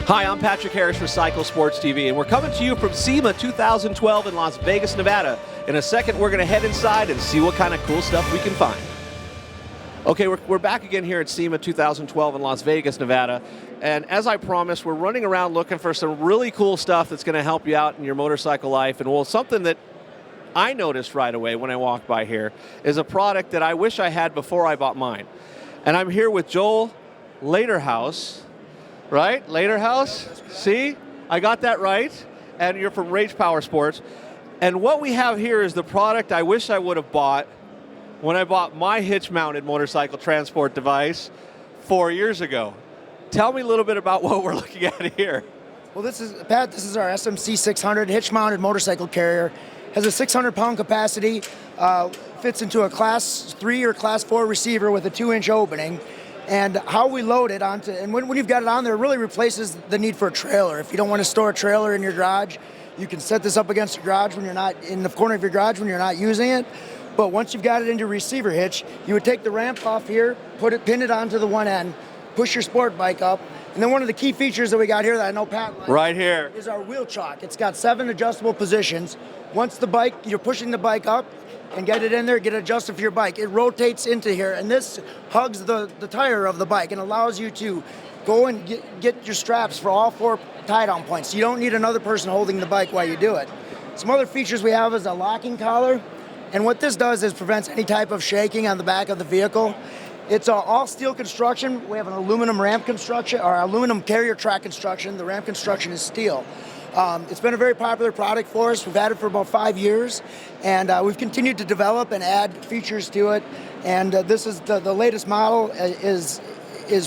Hi, I'm Patrick Harris for Cycle Sports TV, and we're coming to you from SEMA 2012 in Las Vegas, Nevada. In a second, we're going to head inside and see what kind of cool stuff we can find. Okay, we're back again here at SEMA 2012 in Las Vegas, Nevada. And as I promised, we're running around looking for some really cool stuff that's going to help you out in your motorcycle life. And well, something that I noticed right away when I walked by here is a product that I wish I had before I bought mine. And I'm here with Joel Laterhouse. Right? Laterhouse? See? I got that right. And you're from Rage Power Sports. And what we have here is the product I wish I would have bought when I bought my hitch-mounted motorcycle transport device 4 years ago. Tell me a little bit about what we're looking at here. Well, this is our SMC600 hitch-mounted motorcycle carrier. Has a 600-pound capacity, fits into a Class 3 or Class 4 receiver with a 2-inch opening. And how we load it onto, and when you've got it on there, it really replaces the need for a trailer. If you don't want to store a trailer in your garage, you can set this up against your garage when you're not, in the corner of your garage when you're not using it. But once you've got it into receiver hitch, you would take the ramp off here, pin it onto the one end, push your sport bike up, and then one of the key features that we got here that I know Pat likes right here is our wheel chock. It's got 7 adjustable positions. Once you're pushing the bike up, and get it in there, get it adjusted for your bike. It rotates into here, and this hugs the tire of the bike and allows you to go and get your straps for all 4 tie-down points. You don't need another person holding the bike while you do it. Some other features we have is a locking collar, and what this does is prevents any type of shaking on the back of the vehicle. It's all steel construction. We have an aluminum ramp construction, or aluminum carrier track construction. The ramp construction is steel. It's been a very popular product for us. We've had it for about 5 years, and we've continued to develop and add features to it. And this is the latest model is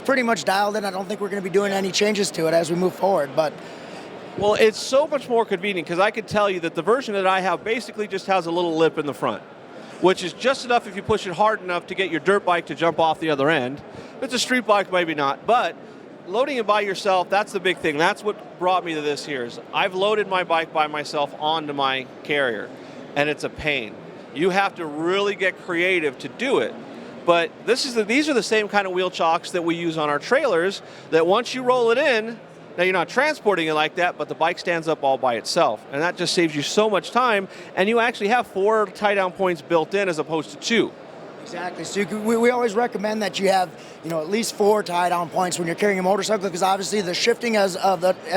pretty much dialed in. I don't think we're going to be doing any changes to it as we move forward. But well, it's so much more convenient because I can tell you that the version that I have basically just has a little lip in the front, which is just enough if you push it hard enough to get your dirt bike to jump off the other end. If it's a street bike, maybe not, but loading it by yourself, that's the big thing. That's what brought me to this here. Is I've loaded my bike by myself onto my carrier, and it's a pain. You have to really get creative to do it. But these are the same kind of wheel chocks that we use on our trailers, that once you roll it in, now you're not transporting it like that, but the bike stands up all by itself. And that just saves you so much time, and you actually have 4 tie-down points built in as opposed to 2. Exactly. So we always recommend that you have, at least 4 tie-down points when you're carrying a motorcycle, because obviously the shifting as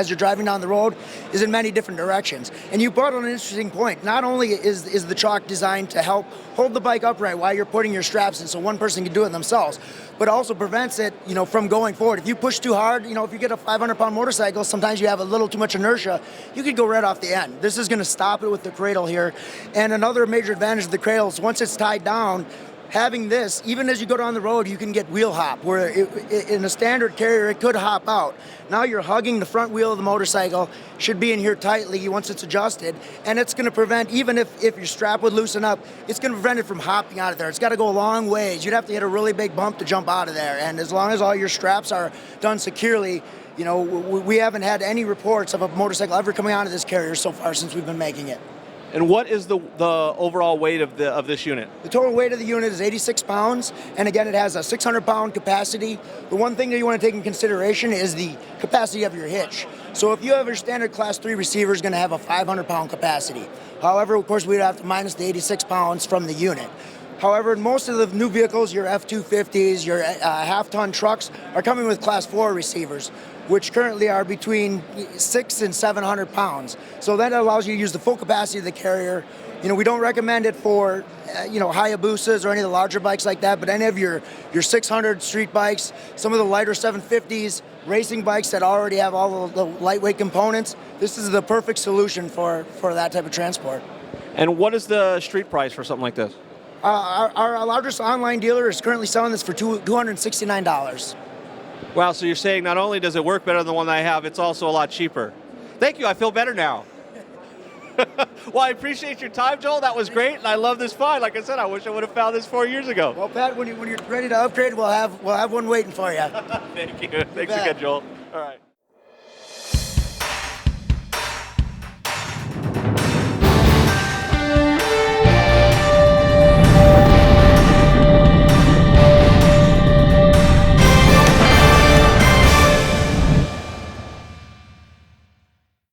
you're driving down the road is in many different directions. And you brought on an interesting point. Not only is the Chock designed to help hold the bike upright while you're putting your straps in, so one person can do it themselves, but also prevents it, from going forward. If you push too hard, if you get a 500-pound motorcycle, sometimes you have a little too much inertia, you could go right off the end. This is going to stop it with the cradle here. And another major advantage of the cradle is once it's tied down, having this, even as you go down the road, you can get wheel hop, where in a standard carrier, it could hop out. Now you're hugging the front wheel of the motorcycle, should be in here tightly once it's adjusted, and it's going to prevent, even if your strap would loosen up, it's going to prevent it from hopping out of there. It's got to go a long ways. You'd have to hit a really big bump to jump out of there, and as long as all your straps are done securely, we haven't had any reports of a motorcycle ever coming out of this carrier so far since we've been making it. And what is the overall weight of this unit? The total weight of the unit is 86 pounds, and again, it has a 600-pound capacity. The one thing that you want to take in consideration is the capacity of your hitch. So if you have your standard Class 3 receiver, is going to have a 500-pound capacity. However, of course, we'd have to minus the 86 pounds from the unit. However, most of the new vehicles, your F-250s, your half-ton trucks, are coming with Class 4 receivers, which currently are between 600 and 700 pounds. So that allows you to use the full capacity of the carrier. We don't recommend it for, Hayabusas or any of the larger bikes like that, but any of your 600 street bikes, some of the lighter 750s, racing bikes that already have all the lightweight components, this is the perfect solution for that type of transport. And what is the street price for something like this? Our largest online dealer is currently selling this for $269. Wow, so you're saying not only does it work better than the one I have, it's also a lot cheaper. Thank you, I feel better now. Well, I appreciate your time, Joel. That was great, and I love this find. Like I said, I wish I would have found this 4 years ago. Well, Pat, when you're ready to upgrade, we'll have one waiting for you. Thank you. Thanks again, Joel. All right.